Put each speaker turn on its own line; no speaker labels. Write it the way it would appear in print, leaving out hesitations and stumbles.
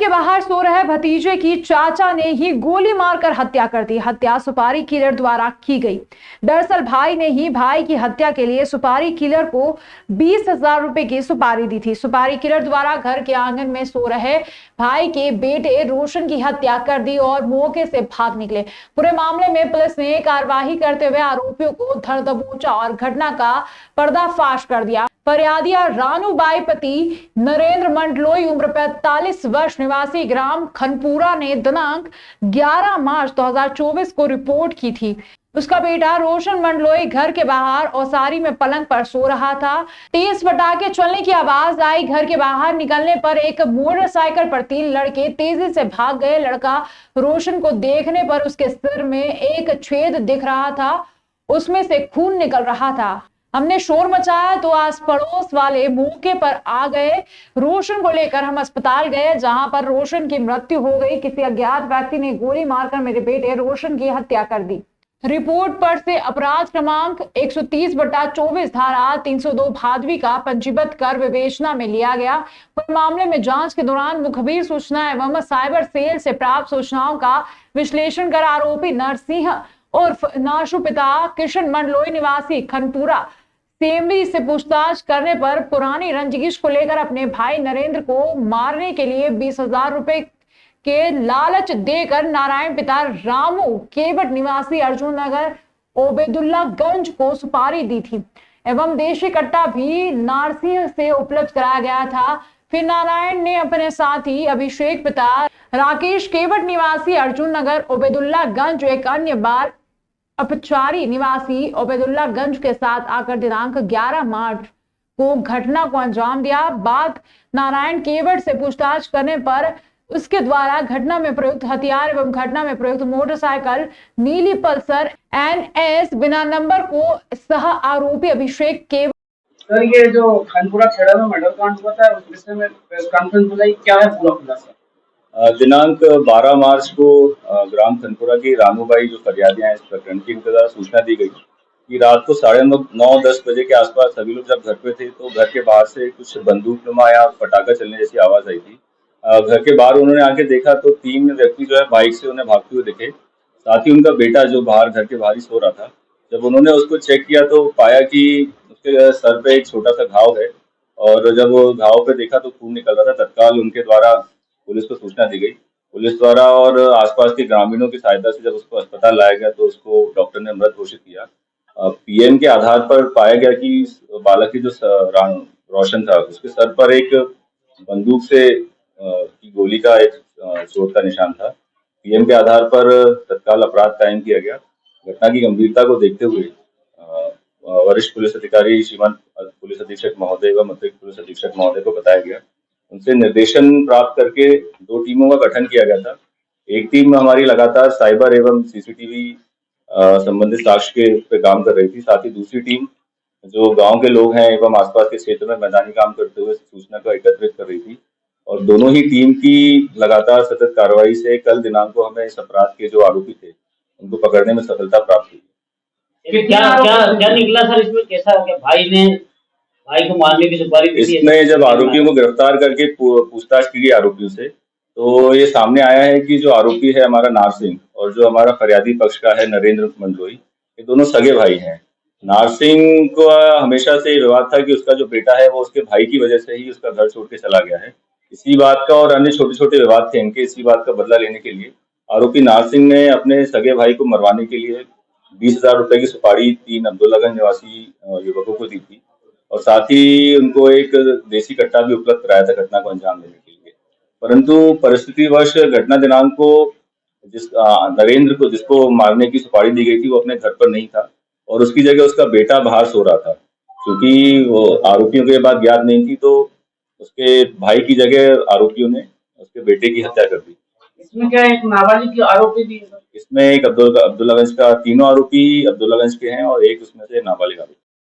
के बाहर सो रहे भतीजे की चाचा ने ही गोली मारकर हत्या कर दी। हत्या सुपारी किलर द्वारा की गई। दरअसल भाई ने ही भाई की हत्या के लिए सुपारी किलर को 20,000 रुपए की सुपारी दी थी। सुपारी किलर द्वारा घर के आंगन में सो रहे भाई के बेटे रोशन की हत्या कर दी और मौके से भाग निकले। पूरे मामले में पुलिस ने कार्रवाई करते हुए आरोपियों को धर दबोचा और घटना का पर्दाफाश कर दिया। फरियादिया रानूबाई पति नरेंद्र मंडलोई उम्र 45 वर्ष निवासी ग्राम खनपुरा ने दिनांक 11 मार्च 2024 को रिपोर्ट की थी। उसका बेटा रोशन मंडलोई घर के बाहर ओसारी में पलंग पर सो रहा था। तेज पटाखे चलने की आवाज आई। घर के बाहर निकलने पर एक मोटरसाइकिल पर 3 लड़के तेजी से भाग गए। लड़का रोशन को देखने पर उसके सिर में एक छेद दिख रहा था, उसमें से खून निकल रहा था। हमने शोर मचाया तो आस पड़ोस वाले मौके पर आ गए। रोशन को लेकर हम अस्पताल गए, जहां पर रोशन की मृत्यु हो गई। किसी अज्ञात व्यक्ति ने गोली मारकर मेरे बेटे रोशन की हत्या कर दी। रिपोर्ट पर से अपराध क्रमांक 130/24 धारा 302 भादवी का पंजीबद्ध कर विवेचना में लिया गया। मामले में जांच के दौरान मुखबिर सूचना एवं साइबर सेल से प्राप्त सूचनाओं का विश्लेषण कर आरोपी नरसिंह उर्फ नाशु पिता किशन मंडलोई निवासी खनपुरा सेमरी से पूछताछ करने पर पुरानी रंजिश को लेकर अपने भाई नरेंद्र को मारने के लिए 20,000 रुपए के लालच देकर नारायण पिता रामू केवट निवासी अर्जुन नगर ओबेदुल्ला गंज को सुपारी दी थी एवं देशी कट्टा भी नारसिंह से उपलब्ध कराया गया था। फिर नारायण ने अपने साथी अभिषेक पिता राकेश केवट निवासी अर्जुन नगर ओबेदुल्ला गंज एक अन्य बार अपचारी निवासी ओबेदुल्ला गंज के साथ आकर दिनांक 11 मार्च को घटना को अंजाम दिया। बाद नारायण केवट से पूछताछ करने पर उसके द्वारा घटना में प्रयुक्त हथियार एवं घटना में प्रयुक्त मोटरसाइकिल नीली पल्सर NS बिना नंबर को सह आरोपी अभिषेक केवट।
सर, ये जो खनपुरा खेड़ा में मर्डर कांड हुआ था उस विषय में प्रेस कॉन्फ्रेंस बुलाई, क्या है पूरा खुलासा?
दिनांक 12 मार्च को ग्राम खनपुरा की रानूबाई जो फरियादियां हैं इस प्रकरण की, इनके द्वारा सूचना दी गई कि रात को 9:30-10 बजे के आसपास सभी लोग जब घर पे थे तो घर के बाहर से कुछ बंदूकनुमा या पटाखा चलने जैसी आवाज आई थी। घर के बाहर उन्होंने आके देखा तो 3 व्यक्ति जो है बाइक से उन्हें भागते हुए दिखे। साथ ही उनका बेटा जो बाहर घर के बाहर ही सो रहा था। जब उन्होंने उसको चेक किया तो पाया कि उसके सर पे एक छोटा सा घाव है और जब वो घाव पे देखा तो खून निकल रहा था। तत्काल उनके द्वारा पुलिस को सूचना दी गई। पुलिस द्वारा और आसपास के ग्रामीणों की सहायता से जब उसको अस्पताल लाया गया तो उसको डॉक्टर ने मृत घोषित किया। पीएम के आधार पर पाया गया कि बालक की जो रोशन था उसके सर पर एक बंदूक से की गोली का एक चोट का निशान था। पीएम के आधार पर तत्काल अपराध कायम किया गया। घटना की गंभीरता को देखते हुए वरिष्ठ पुलिस अधिकारी श्रीमान पुलिस अधीक्षक महोदय एवं अतिरिक्त पुलिस अधीक्षक महोदय को बताया गया। उनसे निर्देशन प्राप्त करके 2 टीमों का गठन किया गया था। एक टीम हमारी लगातार साइबर एवं सीसीटीवी संबंधित साक्ष्य के पे काम कर रही थी। साथ ही दूसरी टीम जो गांव के लोग हैं एवं आसपास के क्षेत्र में मैदानी काम करते हुए सूचना को एकत्रित कर रही थी और दोनों ही टीम की लगातार सतत कार्रवाई से कल दिनांक को हमें इस अपराध के जो आरोपी थे उनको पकड़ने में सफलता प्राप्त हुई।
क्या निकला सर इसमें? कैसा क्या भाई को मारने की सुपारी दी?
इसमें जब आरोपियों को गिरफ्तार करके पूछताछ की गई आरोपियों से तो ये सामने आया है कि जो आरोपी है हमारा नारसिंह और जो हमारा फरियादी पक्ष का है नरेंद्र मंडलोई, ये दोनों सगे भाई हैं। नारसिंह को हमेशा से विवाद था कि उसका जो बेटा है वो उसके भाई की वजह से ही उसका घर छोड़ के चला गया है। इसी बात का और अन्य छोटे छोटे विवाद थे इनके, इसी बात का बदला लेने के लिए आरोपी नारसिंह ने अपने सगे भाई को मरवाने के लिए 20,000 रुपए की सुपारी 3 अब्दुल्लागंज निवासी युवकों को दी थी और साथ ही उनको एक देसी कट्टा भी उपलब्ध कराया था घटना को अंजाम देने के लिए। परंतु परिस्थितिवश घटना दिनांक को नरेंद्र को जिसको मारने की सुपारी दी गई थी वो अपने घर पर नहीं था और उसकी जगह उसका बेटा बाहर सो रहा था। क्योंकि वो आरोपियों को ये बात याद नहीं थी तो उसके भाई की जगह आरोपियों ने उसके बेटे की हत्या कर दी।
इसमें क्या एक नाबालिग की आरोपी भी?
इसमें एक अब्दुल्लागंज का, तीनों आरोपी अब्दुल्लागंज के हैं और एक उसमें से नाबालिग आरोपी।